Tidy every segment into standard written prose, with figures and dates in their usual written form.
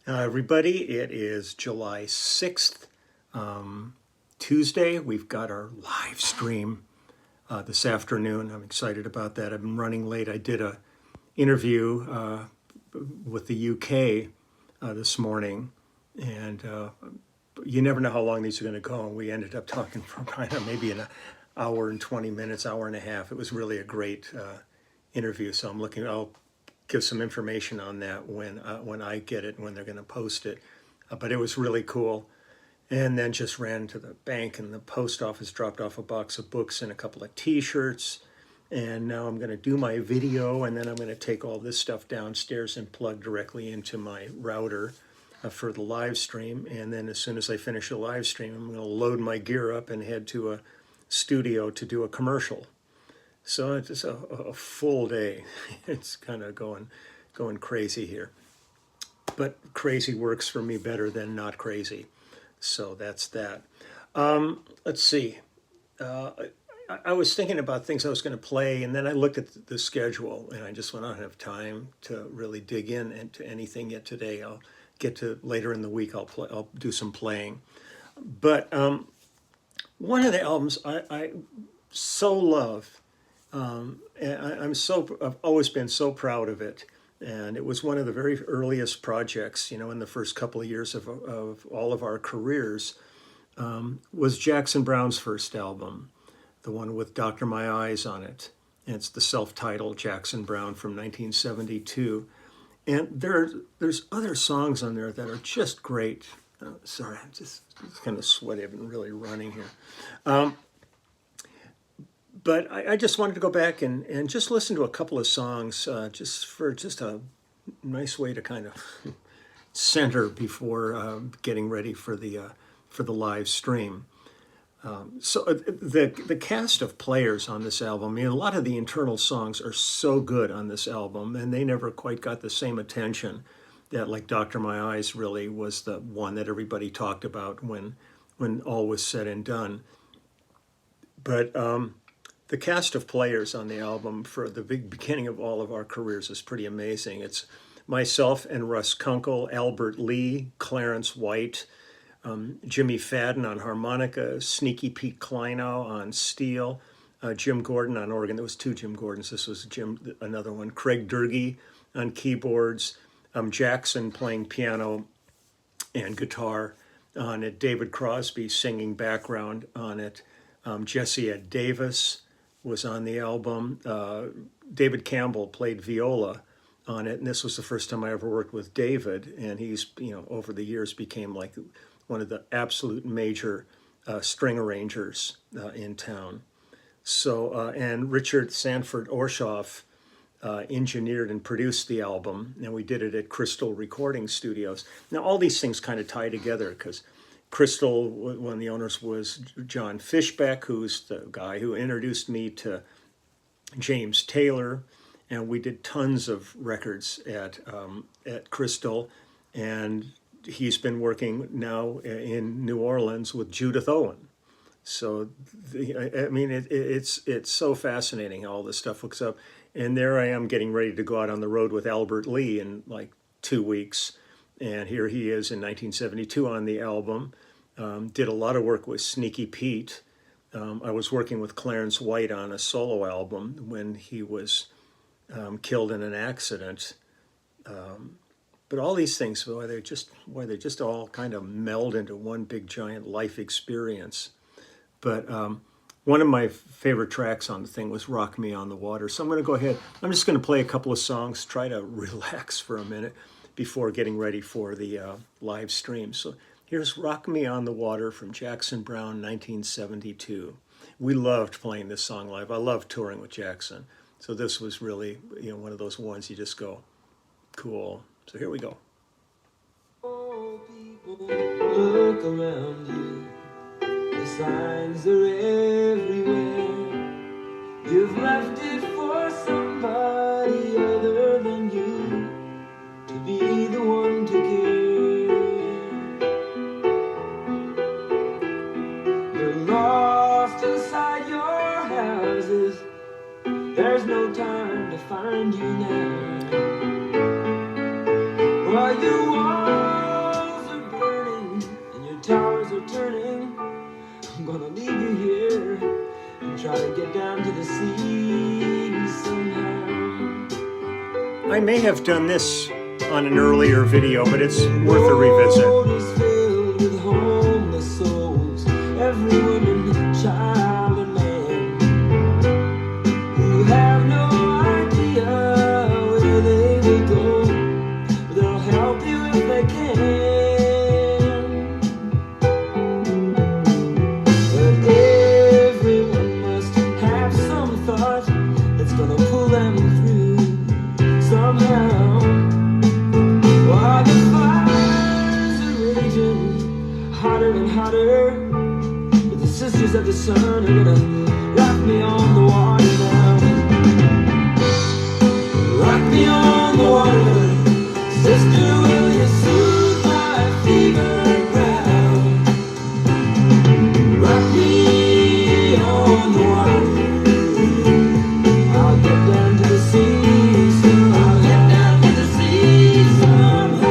Everybody, it is July 6th, Tuesday. We've got our live stream this afternoon. I'm excited about that. I've been running late. I did a interview with the UK this morning, and you never know how long these are going to go. And we ended up talking for kind of maybe an hour and 20 minutes, hour and a half. It was really a great interview. So I'll give some information on that when I get it, when they're going to post it. But it was really cool. And then just ran to the bank and the post office, dropped off a box of books and a couple of T-shirts. And now I'm going to do my video, and then I'm going to take all this stuff downstairs and plug directly into my router for the live stream. And then as soon as I finish the live stream, I'm going to load my gear up and head to a studio to do a commercial. So it's just a full day. It's kind of going crazy here. But crazy works for me better than not crazy. So that's that. Let's see. I was thinking about things I was going to play, and then I looked at the schedule, and I just went, I don't have time to really dig into anything yet today. I'll get to later in the week. I'll do some playing. But one of the albums I so love. I've always been so proud of it, and it was one of the very earliest projects, in the first couple of years of all of our careers, was Jackson Browne's first album, the one with Dr. My Eyes on it. And it's the self-titled Jackson Browne from 1972. And there's other songs on there that are just great. Sorry, I'm just kind of sweaty. I've been really running here. But I just wanted to go back and just listen to a couple of songs just a nice way to kind of center before getting ready for the live stream. So the cast of players on this album, a lot of the internal songs are so good on this album, and they never quite got the same attention that, like, Dr. My Eyes really was the one that everybody talked about when all was said and done. But the cast of players on the album for the beginning of all of our careers is pretty amazing. It's myself and Russ Kunkel, Albert Lee, Clarence White, Jimmy Fadden on harmonica, Sneaky Pete Kleinow on steel, Jim Gordon on organ. There was two Jim Gordons. This was another one. Craig Durgee on keyboards, Jackson playing piano and guitar on it, David Crosby singing background on it, Jesse Ed Davis was on the album. David Campbell played viola on it, and this was the first time I ever worked with David, and he's, over the years became like one of the absolute major string arrangers in town. So, and Richard Sanford Orshoff engineered and produced the album, and we did it at Crystal Recording Studios. Now, all these things kind of tie together because Crystal, one of the owners, was John Fishbeck, who's the guy who introduced me to James Taylor, and we did tons of records at Crystal, and he's been working now in New Orleans with Judith Owen. So, it's so fascinating how all this stuff hooks up. And there I am getting ready to go out on the road with Albert Lee in like 2 weeks. And here he is in 1972 on the album. Did a lot of work with Sneaky Pete. I was working with Clarence White on a solo album when he was killed in an accident. But all these things, they just all kind of meld into one big giant life experience. But one of my favorite tracks on the thing was Rock Me on the Water. So I'm going to go ahead. I'm just going to play a couple of songs, try to relax for a minute before getting ready for the live stream. So here's Rock Me on the Water from Jackson Browne, 1972. We loved playing this song live. I loved touring with Jackson. So this was really, one of those ones you just go, cool. So here we go. Oh, people, look around you. The signs are everywhere. You've left it for somebody other than you to be the one to care. You're lost inside your houses. There's no time to find you now. While you walk I'm gonna leave you here and try to get down to the sea somehow. I may have done this on an earlier video, but it's worth a revisit. The road is filled with homeless souls, every woman, child, and man, who have no idea where they will go, but they'll help you if they can. But everyone must have some thought that's gonna pull them through somehow. While the fires are raging hotter and hotter, but the sisters of the sun are gonna rock me on the water now. Rock me on the water, sister, will you soothe my fevered brow? Rock me on the water, I'll get down to the sea. I'll get down to the sea somehow.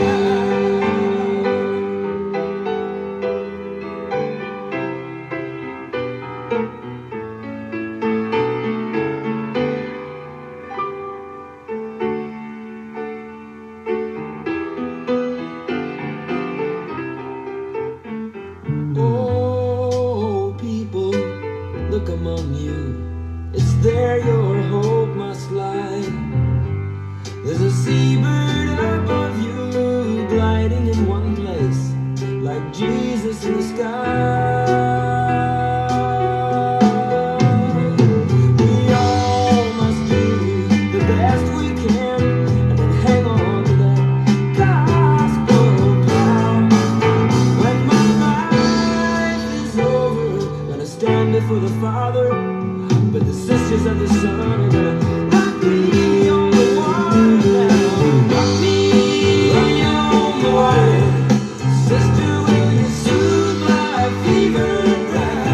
Oh, people, look among you. It's there your hope must lie. There's a seabird above you, gliding in one place, like Jesus in the sky. We all must do the best we can, and then hang on to that gospel plow. When my life is over, gonna stand before the Father, but the sisters of the sun are gonna rock me on the water now. Rock me on the water, sister, will you soothe my fevered brow?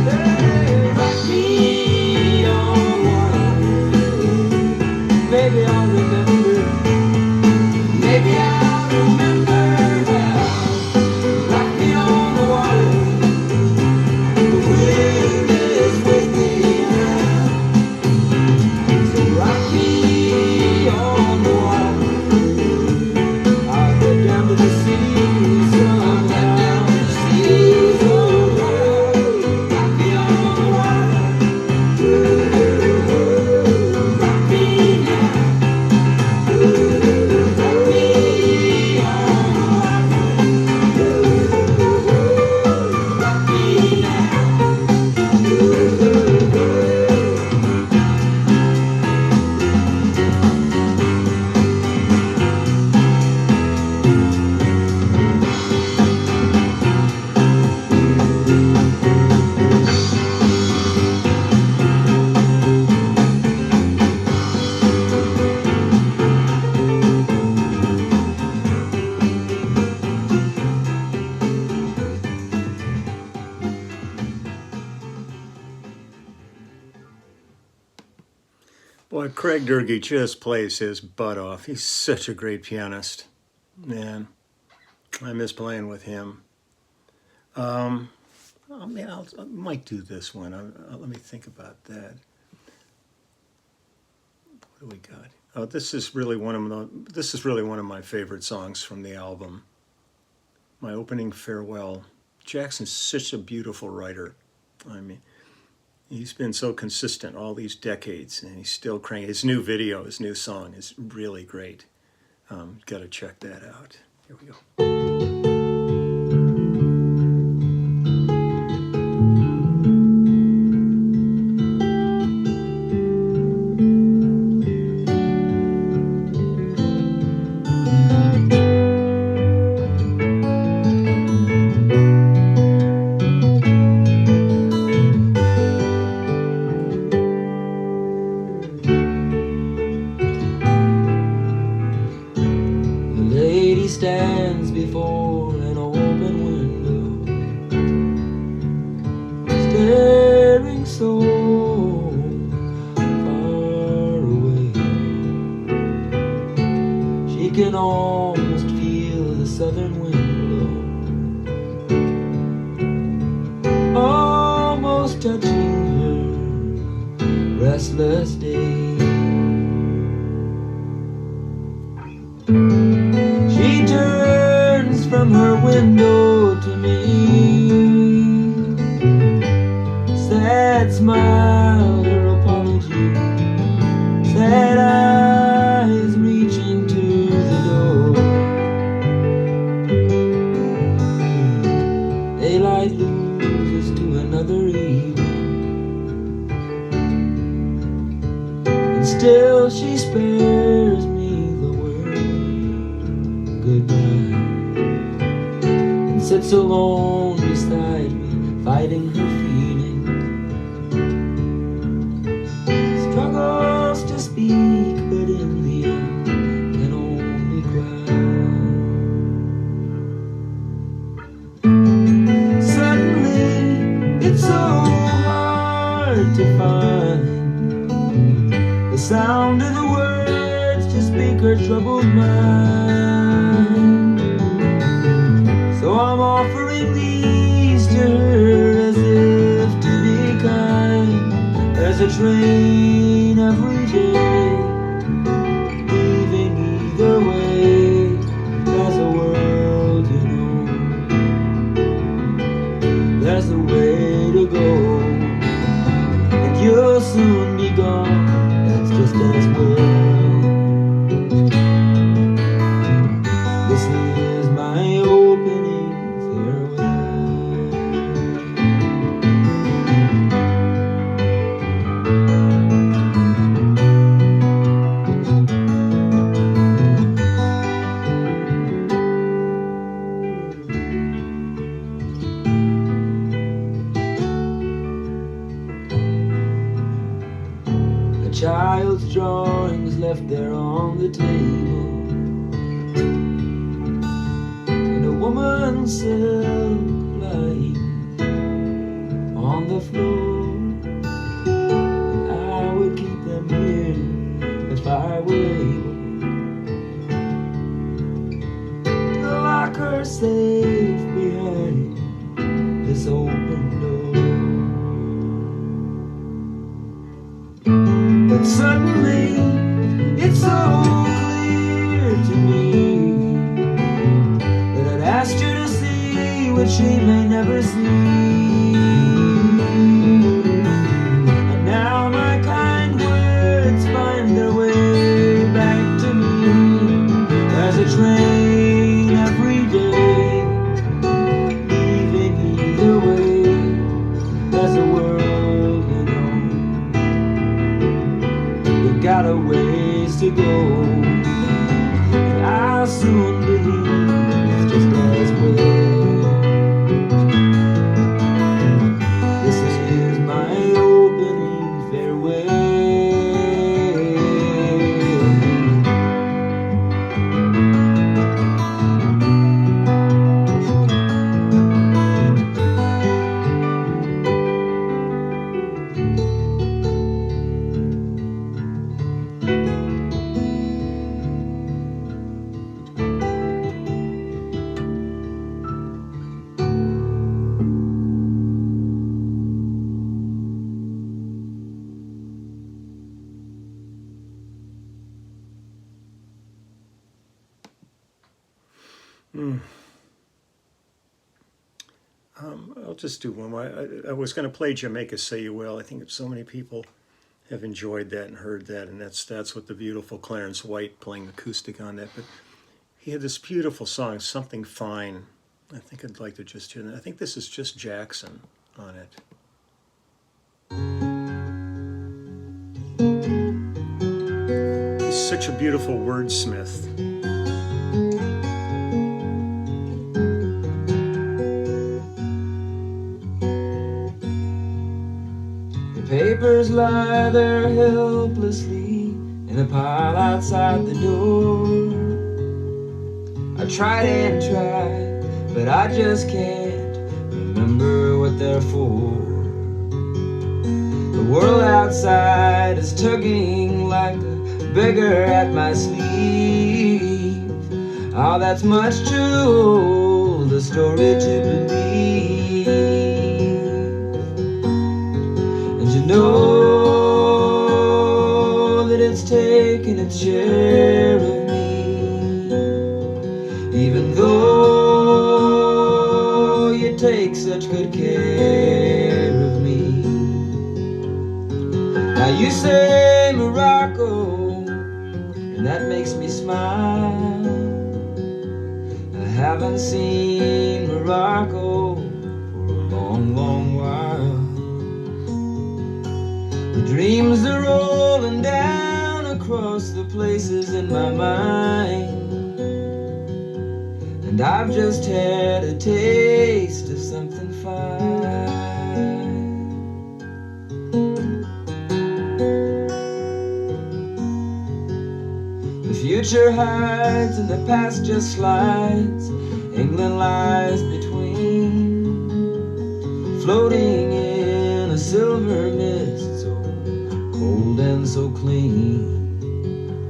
Hey, rock me on the water, maybe I'll remember, maybe I'll remember now. Rock me on the water, the wind is with me now. So rock me on the water, I'll get down to the sea somehow. Rock me on the water, rock me now. Rock me on the water, rock me now. Boy, Craig Durkee just plays his butt off. He's such a great pianist. Man, I miss playing with him. I might do this one. Let me think about that. What do we got? Oh, this is really one of my favorite songs from the album. My opening farewell. Jackson's such a beautiful writer. I mean, he's been so consistent all these decades, and he's still cranking. His new video, his new song is really great. Got to check that out. Here we go. The lady stands before an open window, staring so far away. She can almost feel the southern wind blow. touching her restless day. She turns from her window to me, sad smile, her apology, sad eyes reaching to the door. Daylight loses to another evening, and still she spares me the word goodbye, and sits alone beside me, fighting her feelings, struggles to speak, but in the end can only cry. Suddenly it's so hard to find the sound of the words to speak her troubled mind. So I'm offering these to her as if to be kind. There's a train every day leaving either way. There's a world, you know, there's a way to go, and you'll soon be gone. That's just as well. This is my opening farewell. A child's drawing was left there on the table, and a woman's silk lying on the floor. And I would keep them here if I were able to lock her safe behind this open door. But suddenly it's so clear to me that I'd asked you to see what she may never see. And now my kind words find their way back to me. There's a train every day leaving either way. There's a world, you know, you got a ways to go, and I'll soon believe it's just as well. This is my opening farewell. I'll just do one more. I was going to play Jamaica Say You Will. I think so many people have enjoyed that and heard that, and that's what the beautiful Clarence White playing acoustic on that. But he had this beautiful song, Something Fine. I think I'd like to just hear that. I think this is just Jackson on it. He's such a beautiful wordsmith. Papers lie there helplessly in a pile outside the door. I tried and tried, but I just can't remember what they're for. The world outside is tugging like a beggar at my sleeve. Oh, that's much too old a story to believe. know that it's taken its share of me, even though you take such good care of me. Now you say Morocco, and that makes me smile. I haven't seen Morocco for a long, long while. The dreams are rolling down across the places in my mind, and I've just had a taste of something fine. The future hides and the past just slides. England lies between, floating in a silver mist, so cold and so clean.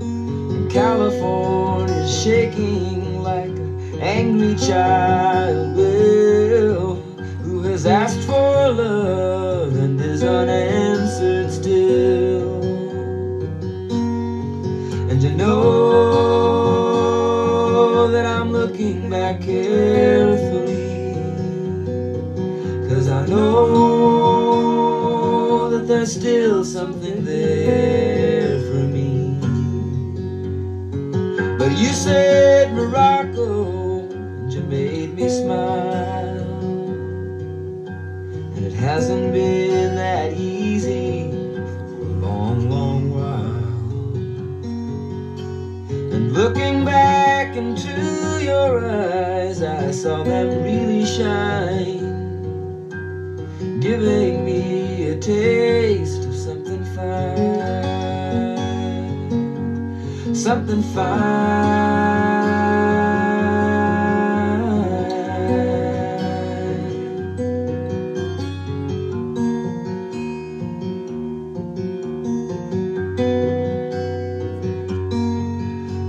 And California's shaking like an angry child will, who has asked for love and is unanswered still. And you know that I'm looking back carefully, 'cause I know that there's still something there for me. But you said Morocco, and you made me smile, and it hasn't been that easy for a long, long while. And looking back into your eyes, I saw them really shine, giving me a taste of something fine, something fine.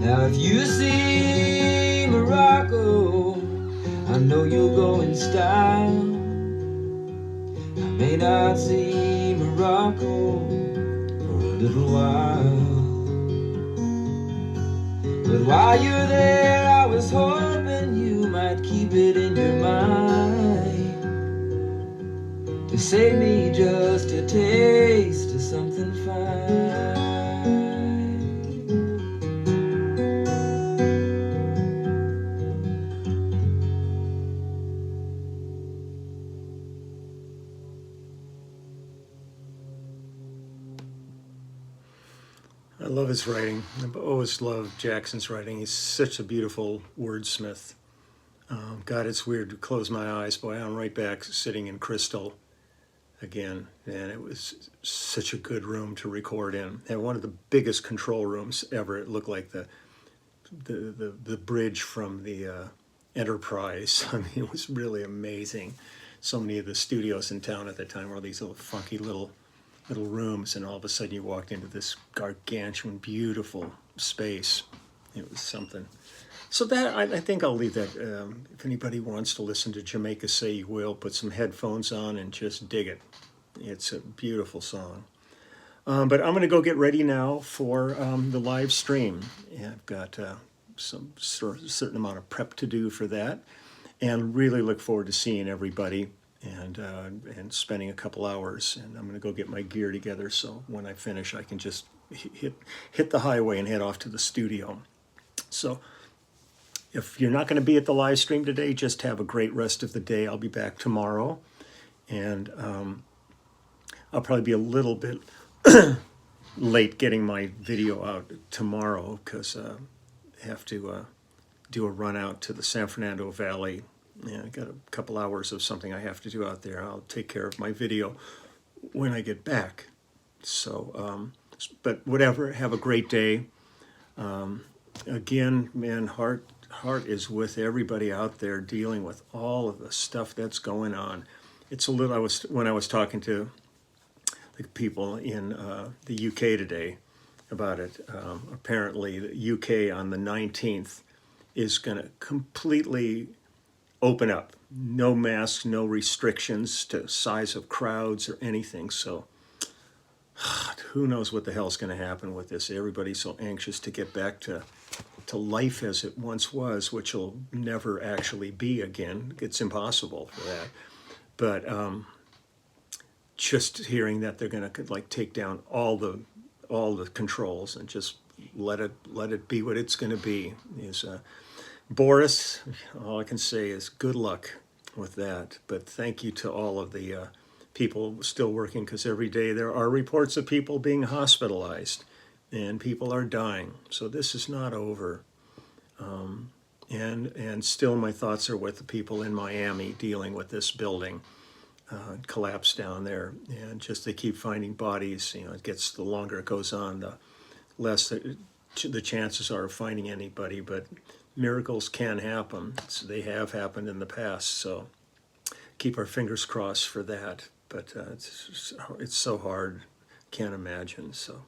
Now if you see Morocco, I know you'll go in style. I may not see Morocco for a little while, but while you're there, I was hoping you might keep it in your mind to save me just a taste of something fine. I love his writing. I've always loved Jackson's writing. He's such a beautiful wordsmith. God, it's weird to close my eyes. Boy, I'm right back sitting in Crystal again. And it was such a good room to record in. And one of the biggest control rooms ever. It looked like the bridge from the Enterprise. I mean, it was really amazing. So many of the studios in town at the time were these little funky little rooms, and all of a sudden you walked into this gargantuan, beautiful space. It was something. So that I think I'll leave that. If anybody wants to listen to Jamaica Say You Will, put some headphones on and just dig it. It's a beautiful song. But I'm going to go get ready now for the live stream. Yeah, I've got some certain amount of prep to do for that, and really look forward to seeing everybody. And spending a couple hours, and I'm going to go get my gear together so when I finish I can just hit the highway and head off to the studio. So if you're not going to be at the live stream today, just have a great rest of the day. I'll be back tomorrow, and I'll probably be a little bit late getting my video out tomorrow because I have to do a run out to the San Fernando Valley. Yeah, I got a couple hours of something I have to do out there. I'll take care of my video when I get back. So, but whatever, have a great day. Again, man, heart is with everybody out there dealing with all of the stuff that's going on. It's a little, when I was talking to the people in the UK today about it, apparently the UK on the 19th is going to completely open up. No masks, no restrictions to size of crowds or anything. So who knows what the hell's going to happen with this. Everybody's so anxious to get back to life as it once was, which will never actually be again. It's impossible for that. But just hearing that they're going to like take down all the controls and just let it be what it's going to be is Boris. All I can say is good luck with that. But thank you to all of the people still working, because every day there are reports of people being hospitalized and people are dying. So this is not over. And still my thoughts are with the people in Miami dealing with this building collapse down there. And just they keep finding bodies. You know, it gets, the longer it goes on, the less the chances are of finding anybody. But miracles can happen. So they have happened in the past. So keep our fingers crossed for that. But it's so hard, can't imagine. So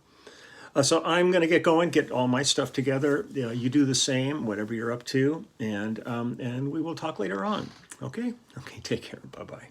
I'm going to get going, get all my stuff together. You do the same, whatever you're up to, and we will talk later on. Okay? Okay, take care. Bye-bye.